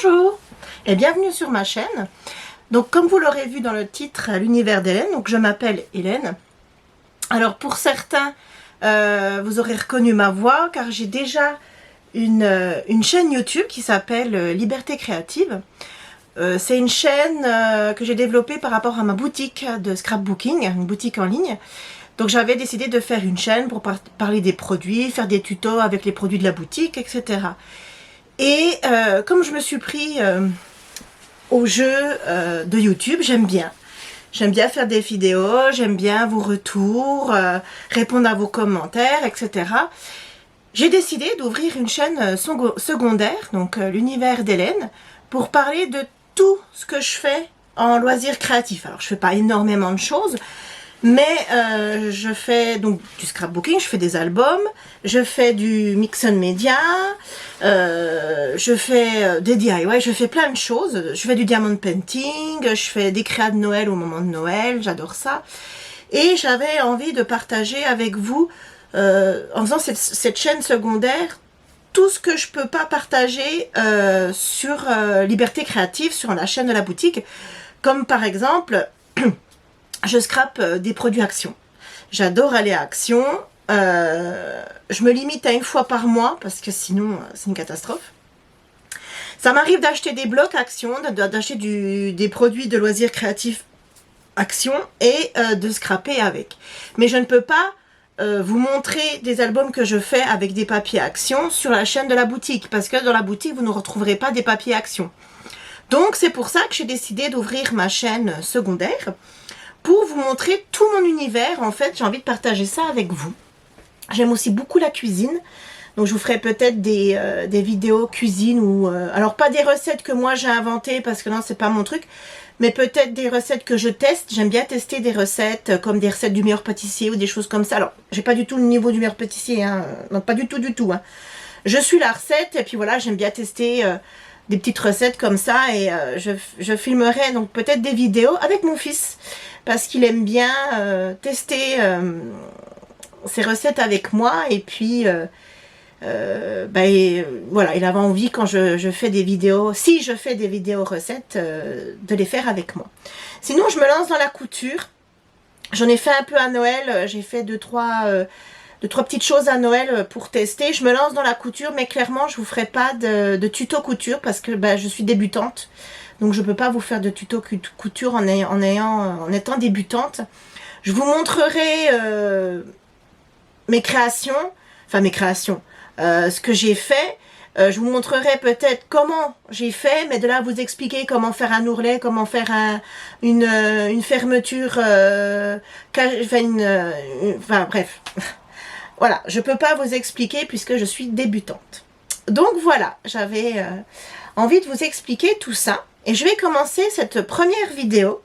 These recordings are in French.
Bonjour et bienvenue sur ma chaîne. Donc comme vous l'aurez vu dans le titre, l'univers d'Hélène, donc je m'appelle Hélène. Alors pour certains, vous aurez reconnu ma voix car j'ai déjà une chaîne YouTube qui s'appelle Liberté Créative. C'est une chaîne que j'ai développée par rapport à ma boutique de scrapbooking, une boutique en ligne. Donc j'avais décidé de faire une chaîne pour parler des produits, faire des tutos avec les produits de la boutique, etc. Et comme je me suis pris au jeu de YouTube, j'aime bien. J'aime bien faire des vidéos, j'aime bien vos retours, répondre à vos commentaires, etc. J'ai décidé d'ouvrir une chaîne secondaire, donc l'univers d'Hélène, pour parler de tout ce que je fais en loisirs créatifs. Alors je fais pas énormément de choses, mais je fais donc du scrapbooking, je fais des albums, je fais du mix and media, je fais des DIY, je fais plein de choses. Je fais du diamond painting, je fais des créas de Noël au moment de Noël, j'adore ça. Et j'avais envie de partager avec vous, en faisant cette chaîne secondaire, tout ce que je peux pas partager sur Liberté Créative, sur la chaîne de la boutique, comme par exemple... Je scrape des produits Action. J'adore aller à Action. Je me limite à une fois par mois parce que sinon c'est une catastrophe. Ça m'arrive d'acheter des blocs Action, d'acheter des produits de loisirs créatifs Action et de scraper avec. Mais je ne peux pas vous montrer des albums que je fais avec des papiers Action sur la chaîne de la boutique parce que dans la boutique vous ne retrouverez pas des papiers Action. Donc c'est pour ça que j'ai décidé d'ouvrir ma chaîne secondaire. Pour vous montrer tout mon univers, en fait, j'ai envie de partager ça avec vous. J'aime aussi beaucoup la cuisine, donc je vous ferai peut-être des vidéos cuisine ou... alors pas des recettes que moi j'ai inventées, parce que non, c'est pas mon truc, mais peut-être des recettes que je teste. J'aime bien tester des recettes, comme des recettes du meilleur pâtissier ou des choses comme ça. Alors, j'ai pas du tout le niveau du meilleur pâtissier, hein, non, pas du tout, hein. Je suis la recette, et puis voilà, j'aime bien tester... des petites recettes comme ça et je filmerai donc peut-être des vidéos avec mon fils parce qu'il aime bien tester ses recettes avec moi et puis voilà, il avait envie quand je fais des vidéos, si je fais des vidéos recettes, de les faire avec moi. Sinon je me lance dans la couture, j'en ai fait un peu à Noël, j'ai fait deux, trois petites choses à Noël pour tester. Je me lance dans la couture, mais clairement, je vous ferai pas de tuto couture parce que je suis débutante. Donc, je peux pas vous faire de tuto couture en étant débutante. Je vous montrerai mes créations, ce que j'ai fait. Je vous montrerai peut-être comment j'ai fait, mais de là à vous expliquer comment faire un ourlet, comment faire une fermeture, bref. Voilà, je peux pas vous expliquer puisque je suis débutante. Donc voilà, j'avais envie de vous expliquer tout ça. Et je vais commencer cette première vidéo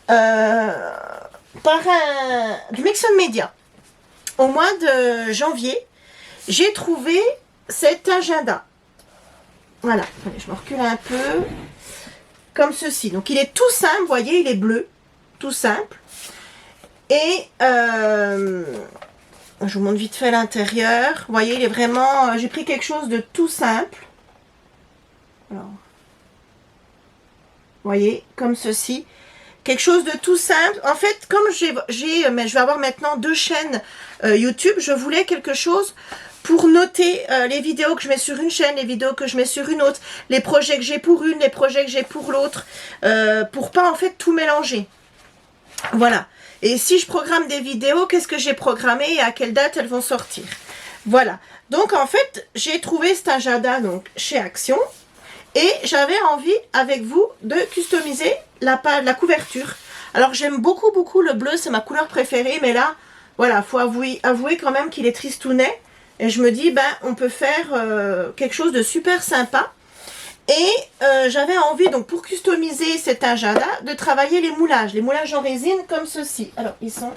par du mix and media. Au mois de janvier, j'ai trouvé cet agenda. Voilà, allez, je me recule un peu. Comme ceci. Donc il est tout simple, vous voyez, il est bleu. Tout simple. Et... je vous montre vite fait l'intérieur. Vous voyez, il est vraiment... j'ai pris quelque chose de tout simple. Alors, vous voyez, comme ceci. Quelque chose de tout simple. En fait, comme mais je vais avoir maintenant deux chaînes YouTube, je voulais quelque chose pour noter les vidéos que je mets sur une chaîne, les vidéos que je mets sur une autre, les projets que j'ai pour une, les projets que j'ai pour l'autre, pour pas en fait tout mélanger. Voilà. Et si je programme des vidéos, qu'est-ce que j'ai programmé et à quelle date elles vont sortir. Voilà. Donc, en fait, j'ai trouvé cet agenda donc, chez Action. Et j'avais envie, avec vous, de customiser la couverture. Alors, j'aime beaucoup le bleu. C'est ma couleur préférée. Mais là, voilà, il faut avouer quand même qu'il est tristounet. Et je me dis, on peut faire quelque chose de super sympa. Et j'avais envie, donc pour customiser cet agenda, de travailler les moulages en résine comme ceci. Alors, ils sont...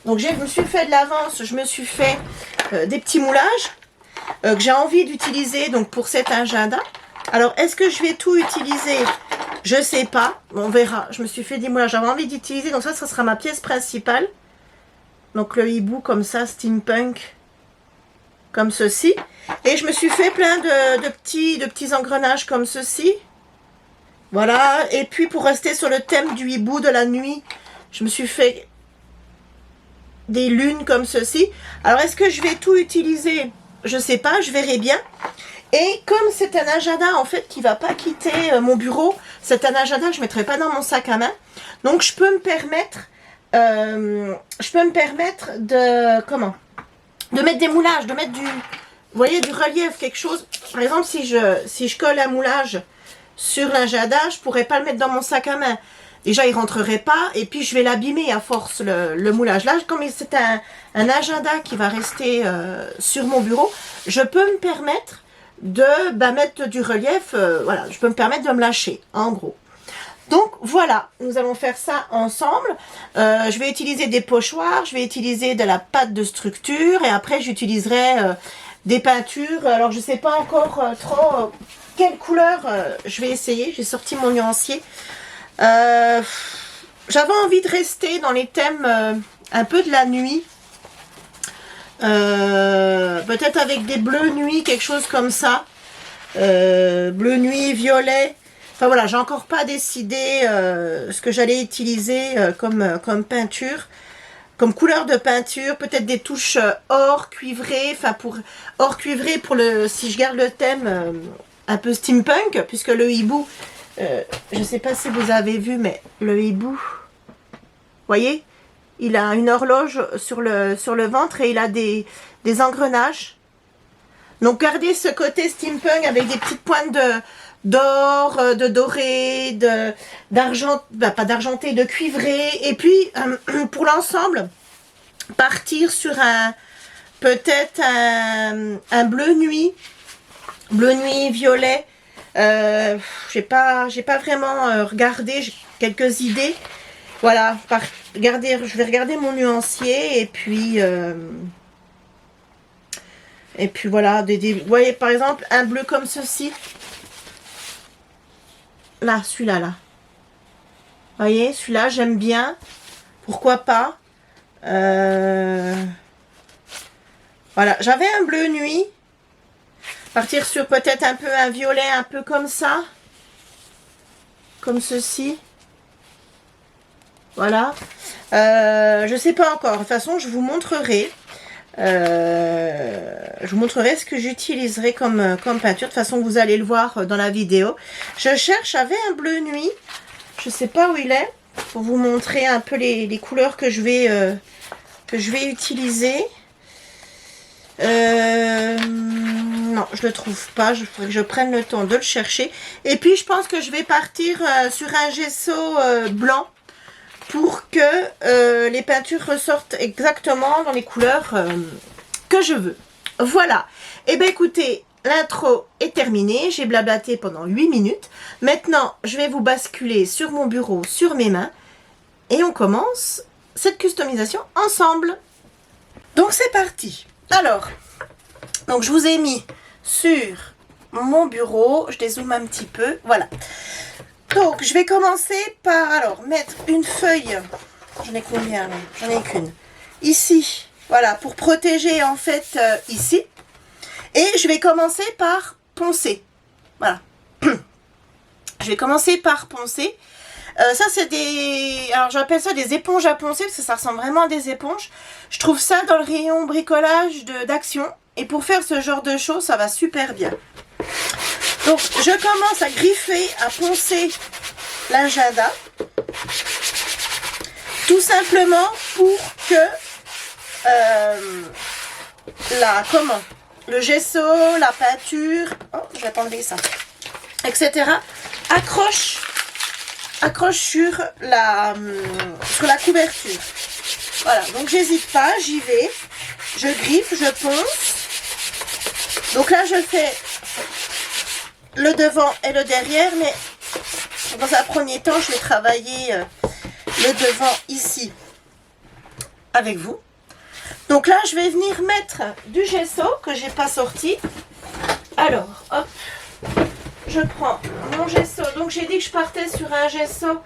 Donc, je me suis fait de l'avance, je me suis fait des petits moulages que j'ai envie d'utiliser donc pour cet agenda. Alors, est-ce que je vais tout utiliser? Je sais pas, on verra. Je me suis fait des moulages, j'avais envie d'utiliser, donc ça sera ma pièce principale. Donc, le hibou comme ça, steampunk, comme ceci. Et je me suis fait plein de petits engrenages comme ceci. Voilà. Et puis pour rester sur le thème du hibou de la nuit, je me suis fait des lunes comme ceci. Alors est-ce que je vais tout utiliser? Je sais pas, je verrai bien. Et comme c'est un agenda en fait qui va pas quitter mon bureau, c'est un agenda que je ne mettrai pas dans mon sac à main. Donc je peux me permettre de mettre des moulages, de mettre du, vous voyez, du relief, quelque chose. Par exemple, si je colle un moulage sur l'agenda, je pourrais pas le mettre dans mon sac à main. Déjà, il rentrerait pas, et puis je vais l'abîmer à force le moulage. Là, comme c'est un agenda qui va rester sur mon bureau, je peux me permettre de mettre du relief. Voilà, je peux me permettre de me lâcher, en gros. Donc voilà, nous allons faire ça ensemble. Je vais utiliser des pochoirs, je vais utiliser de la pâte de structure et après j'utiliserai des peintures. Alors je ne sais pas encore trop quelle couleur je vais essayer. J'ai sorti mon nuancier. J'avais envie de rester dans les thèmes un peu de la nuit. Peut-être avec des bleus nuit, quelque chose comme ça. Bleu nuit, violet. Enfin voilà, j'ai encore pas décidé ce que j'allais utiliser comme peinture, comme couleur de peinture. Peut-être des touches or cuivré, enfin pour or cuivré pour le, si je garde le thème un peu steampunk, puisque le hibou, je sais pas si vous avez vu, mais le hibou, voyez, il a une horloge sur le ventre et il a des engrenages. Donc gardez ce côté steampunk avec des petites pointes d'or, de doré, d'argent, pas d'argenté, de cuivré. Et puis pour l'ensemble, partir sur peut-être un bleu nuit violet. J'ai pas vraiment regardé, j'ai quelques idées. Voilà, je vais regarder mon nuancier et puis voilà, vous voyez par exemple un bleu comme ceci. Là, celui-là, là. Vous voyez, celui-là, j'aime bien. Pourquoi pas. Voilà, j'avais un bleu nuit. Partir sur peut-être un peu un violet, un peu comme ça. Comme ceci. Voilà. Je sais pas encore. De toute façon, je vous montrerai. Je vous montrerai ce que j'utiliserai comme peinture. De toute façon, vous allez le voir dans la vidéo. J'avais un bleu nuit. Je sais pas où il est. Pour vous montrer un peu les couleurs que je vais utiliser. Non, je le trouve pas. Il faudrait que je prenne le temps de le chercher. Et puis, je pense que je vais partir sur un gesso blanc. Pour que les peintures ressortent exactement dans les couleurs que je veux. Voilà. Et bien écoutez, l'intro est terminée. J'ai blablaté pendant 8 minutes. Maintenant, je vais vous basculer sur mon bureau, sur mes mains. Et on commence cette customisation ensemble. Donc c'est parti. Alors, donc je vous ai mis sur mon bureau. Je dézoome un petit peu. Voilà. Donc, je vais commencer par, alors, mettre une feuille. J'en ai combien, là? J'en ai qu'une. Ici, voilà, pour protéger, en fait, ici. Et je vais commencer par poncer. Voilà. Je vais commencer par poncer. Ça, c'est des... Alors, j'appelle ça des éponges à poncer, parce que ça ressemble vraiment à des éponges. Je trouve ça dans le rayon bricolage d'Action. Et pour faire ce genre de choses, ça va super bien. Donc, je commence à griffer, à poncer l'agenda. Tout simplement pour que le gesso, la peinture, oh, je vais enlever ça, etc. accroche sur la couverture. Voilà, donc j'hésite pas, j'y vais. Je griffe, je ponce. Donc là, je fais le devant et le derrière, mais dans un premier temps, je vais travailler le devant ici avec vous. Donc là, je vais venir mettre du gesso que j'ai pas sorti. Alors, hop, je prends mon gesso. Donc j'ai dit que je partais sur un gesso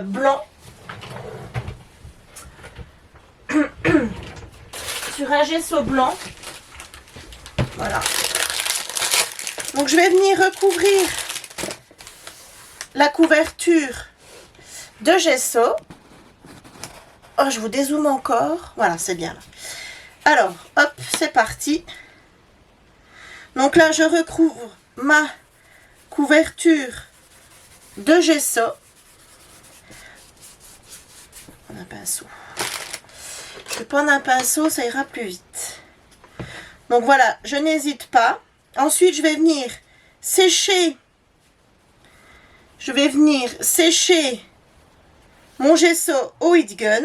blanc. Sur un gesso blanc. Voilà. Donc je vais venir recouvrir la couverture de gesso. Oh, je vous dézoome encore. Voilà, c'est bien là. Alors, hop, c'est parti. Donc là, je recouvre ma couverture de gesso. Un pinceau. Je vais prendre un pinceau, ça ira plus vite. Donc voilà, je n'hésite pas. Ensuite, je vais venir sécher. Je vais venir sécher mon gesso au heat gun.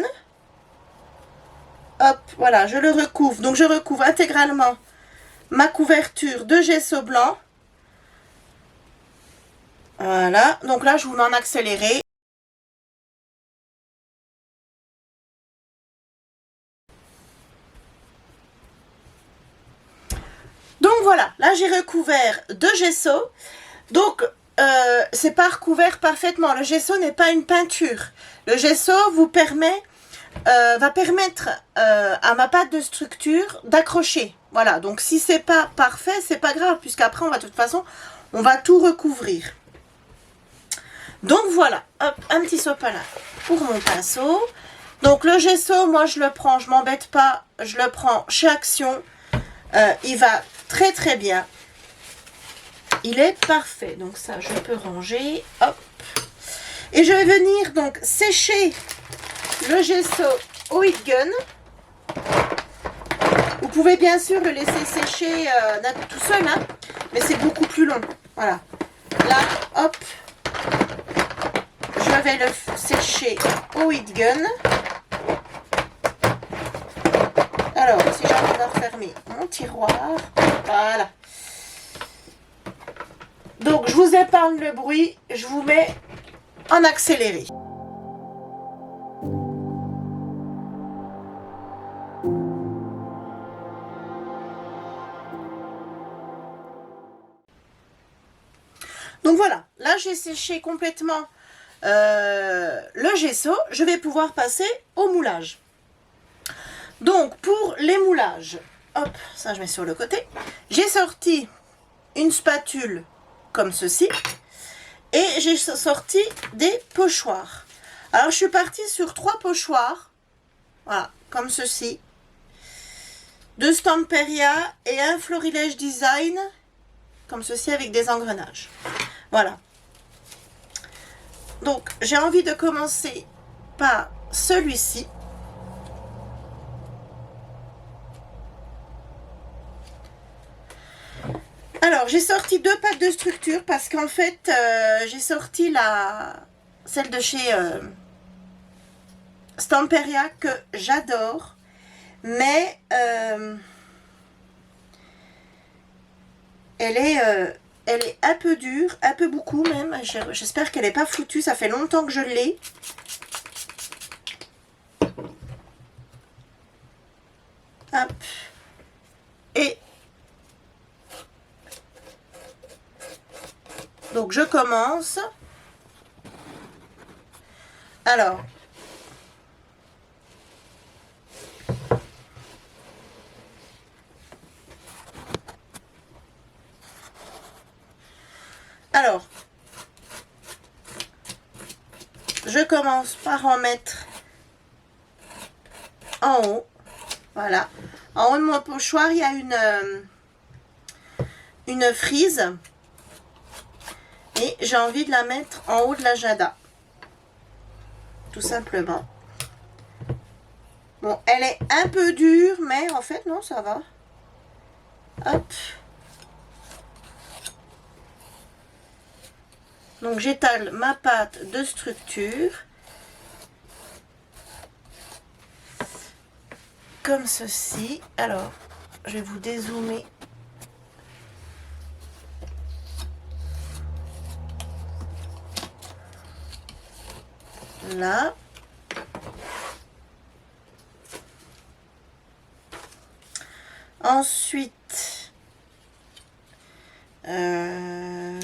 Hop, voilà, je le recouvre. Donc je recouvre intégralement ma couverture de gesso blanc. Voilà, donc là, je vous mets en accéléré. Donc voilà, là j'ai recouvert de gesso. Donc c'est pas recouvert parfaitement. Le gesso n'est pas une peinture. Le gesso vous va permettre à ma pâte de structure d'accrocher. Voilà, donc si c'est pas parfait, c'est pas grave, puisqu'après on va de toute façon, on va tout recouvrir. Donc voilà, hop, un petit sopalin pour mon pinceau. Donc le gesso, moi je le prends, je m'embête pas, je le prends chez Action. Il va très très bien. Il est parfait. Donc ça, je peux ranger. Hop. Et je vais venir donc sécher le gesso au heat gun. Vous pouvez bien sûr le laisser sécher tout seul, hein, mais c'est beaucoup plus long. Voilà. Là, hop. Je vais le sécher au heat gun. Alors, si j'ai envie de refermer mon tiroir, voilà. Donc, je vous épargne le bruit, je vous mets en accéléré. Donc voilà, là j'ai séché complètement le gesso, je vais pouvoir passer au moulage. Donc pour les moulages, hop, ça je mets sur le côté, j'ai sorti une spatule comme ceci et j'ai sorti des pochoirs. Alors je suis partie sur 3 pochoirs, voilà, comme ceci, de Stamperia et un Florilège Design, comme ceci avec des engrenages. Voilà. Donc j'ai envie de commencer par celui-ci. Alors, j'ai sorti 2 packs de structure parce qu'en fait, j'ai sorti celle de chez Stamperia que j'adore. Mais elle est un peu dure, un peu beaucoup même. J'espère qu'elle n'est pas foutue, ça fait longtemps que je l'ai. Hop. Et donc je commence. Alors, je commence par en mettre en haut. Voilà. En haut de mon pochoir, il y a une frise. Et j'ai envie de la mettre en haut de l'agenda. Tout simplement. Bon, elle est un peu dure, mais en fait, non, ça va. Hop. Donc, j'étale ma pâte de structure. Comme ceci. Alors, je vais vous dézoomer. Là. Ensuite,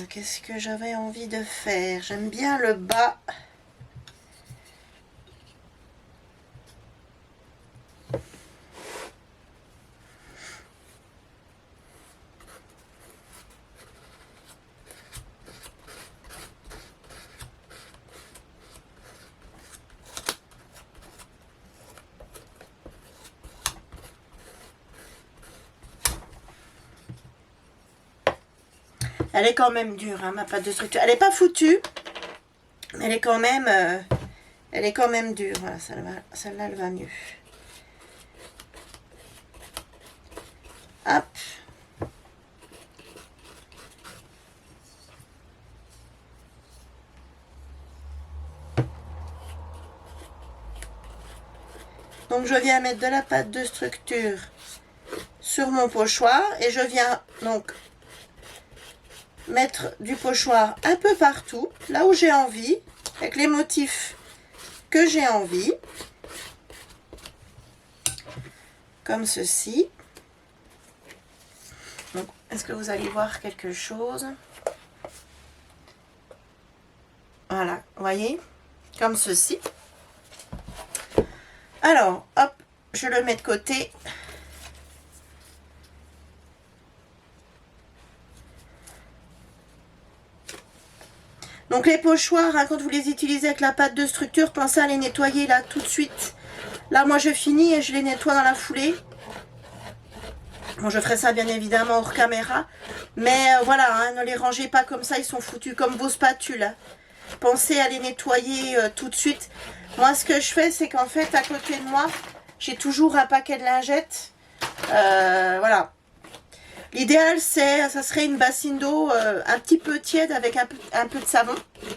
qu'est-ce que j'avais envie de faire? J'aime bien le bas. Elle est quand même dure, hein, ma pâte de structure. Elle n'est pas foutue, mais elle est quand même dure. Voilà, celle-là, elle va mieux. Hop. Donc je viens mettre de la pâte de structure sur mon pochoir et je viens donc mettre du pochoir un peu partout, là où j'ai envie, avec les motifs que j'ai envie, comme ceci. Donc, est-ce que vous allez voir quelque chose? Voilà, vous voyez, comme ceci. Alors, hop, je le mets de côté. Donc les pochoirs, hein, quand vous les utilisez avec la pâte de structure, pensez à les nettoyer là tout de suite. Là, moi, je finis et je les nettoie dans la foulée. Bon, je ferai ça bien évidemment hors caméra. Mais voilà, hein, ne les rangez pas comme ça, ils sont foutus comme vos spatules. Hein. Pensez à les nettoyer tout de suite. Moi, ce que je fais, c'est qu'en fait, à côté de moi, j'ai toujours un paquet de lingettes. Voilà. L'idéal, ça serait une bassine d'eau un petit peu tiède avec un peu de savon,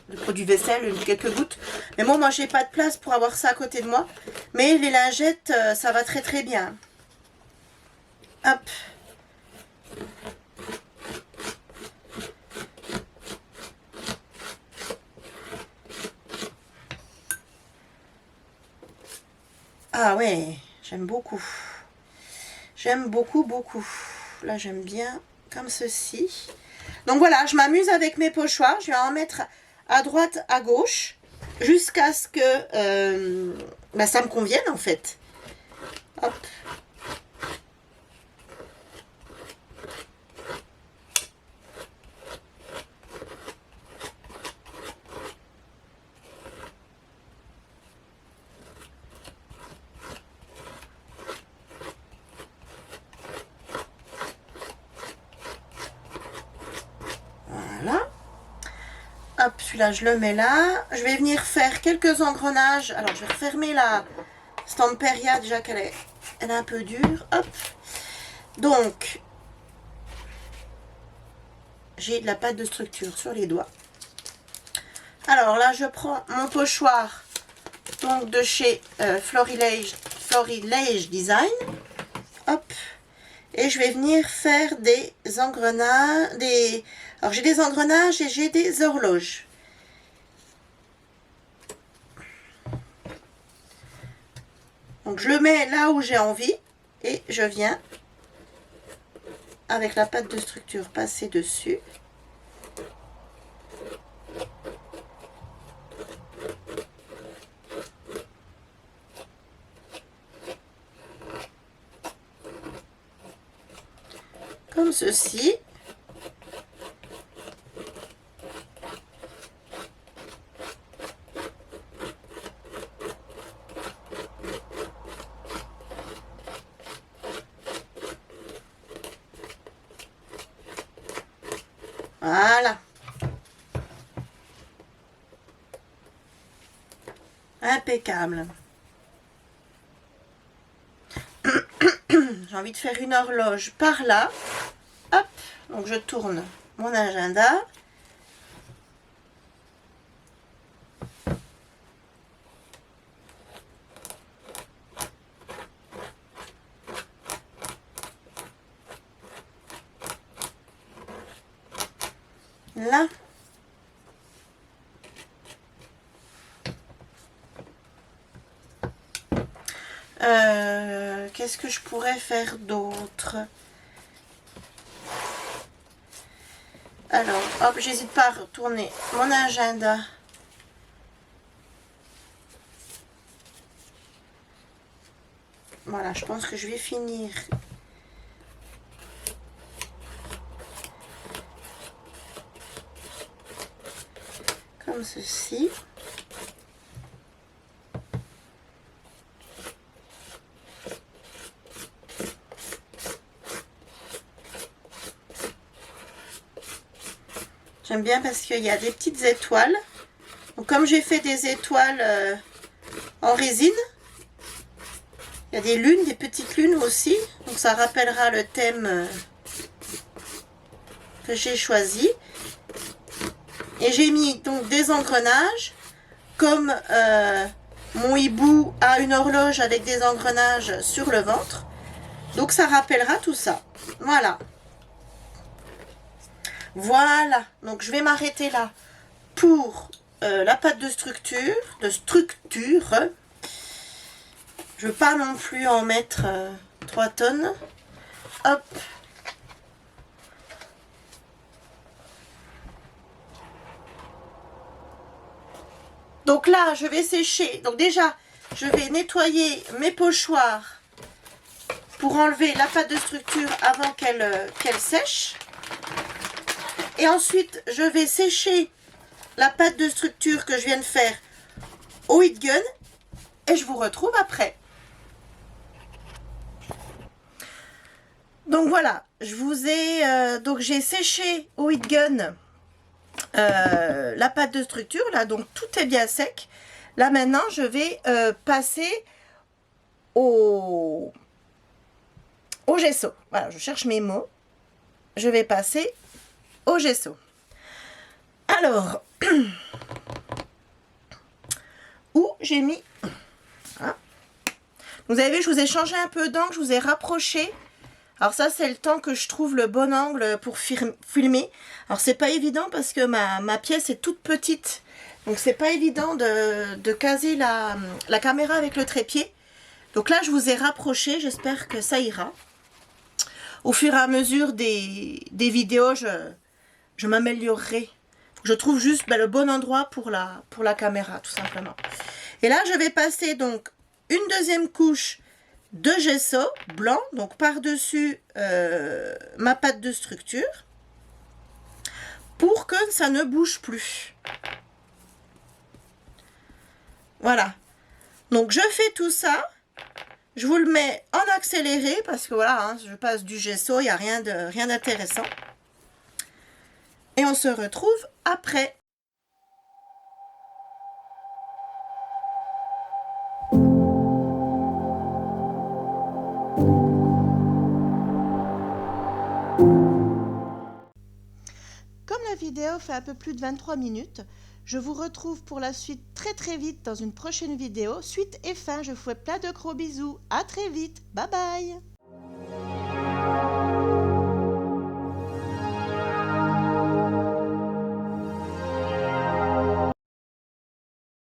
de produit vaisselle, quelques gouttes. Mais bon, moi, j'ai pas de place pour avoir ça à côté de moi. Mais les lingettes, ça va très très bien. Hop. Ah ouais, j'aime beaucoup. J'aime beaucoup, beaucoup. Là, j'aime bien comme ceci. Donc voilà, je m'amuse avec mes pochoirs. Je vais en mettre à droite, à gauche, jusqu'à ce que ça me convienne en fait. Hop. Voilà. Hop, celui-là, je le mets là. Je vais venir faire quelques engrenages. Alors, je vais refermer la Stamperia, déjà qu'elle est un peu dure. Hop. Donc, j'ai de la pâte de structure sur les doigts. Alors là, je prends mon pochoir donc de chez Florilège Design. Hop. Et je vais venir faire des engrenages. Alors, j'ai des engrenages et j'ai des horloges. Donc, je le mets là où j'ai envie. Et je viens, avec la pâte de structure, passer dessus. Comme ceci. Voilà. Impeccable. J'ai envie de faire une horloge par là. Hop, donc je tourne mon agenda. Là. Qu'est-ce que je pourrais faire d'autre? Alors, hop, j'hésite pas à retourner mon agenda. Voilà, je pense que je vais finir. Comme ceci. J'aime bien parce qu'il y a des petites étoiles. Donc comme j'ai fait des étoiles en résine, il y a des lunes, des petites lunes aussi. Donc ça rappellera le thème que j'ai choisi. Et j'ai mis donc des engrenages. Comme mon hibou a une horloge avec des engrenages sur le ventre. Donc ça rappellera tout ça. Voilà. Voilà. Donc je vais m'arrêter là pour la pâte de structure. Je ne veux pas non plus en mettre 3 tonnes. Hop. Donc là, je vais sécher. Donc déjà, je vais nettoyer mes pochoirs pour enlever la pâte de structure avant qu'elle sèche. Et ensuite, je vais sécher la pâte de structure que je viens de faire au heat gun. Et je vous retrouve après. Donc voilà, je vous ai... donc j'ai séché au heat gun la pâte de structure. Là, donc tout est bien sec. Là maintenant, je vais passer au gesso. Voilà, je cherche mes mots. Je vais passer au gesso. Alors, où j'ai mis... Hein, vous avez vu, je vous ai changé un peu d'angle, je vous ai rapproché. Alors ça, c'est le temps que je trouve le bon angle pour filmer. Alors c'est pas évident parce que ma pièce est toute petite. Donc c'est pas évident de caser la caméra avec le trépied. Donc là, je vous ai rapproché, j'espère que ça ira. Au fur et à mesure des vidéos, je m'améliorerai. Je trouve juste le bon endroit pour la caméra, tout simplement. Et là, je vais passer donc une deuxième couche de gesso blanc, donc par-dessus ma pâte de structure, pour que ça ne bouge plus. Voilà. Donc je fais tout ça. Je vous le mets en accéléré parce que voilà, hein, je passe du gesso, il n'y a rien d'intéressant. Et on se retrouve après. Comme la vidéo fait un peu plus de 23 minutes, je vous retrouve pour la suite très vite dans une prochaine vidéo. Suite et fin, je vous fais plein de gros bisous. À très vite. Bye bye.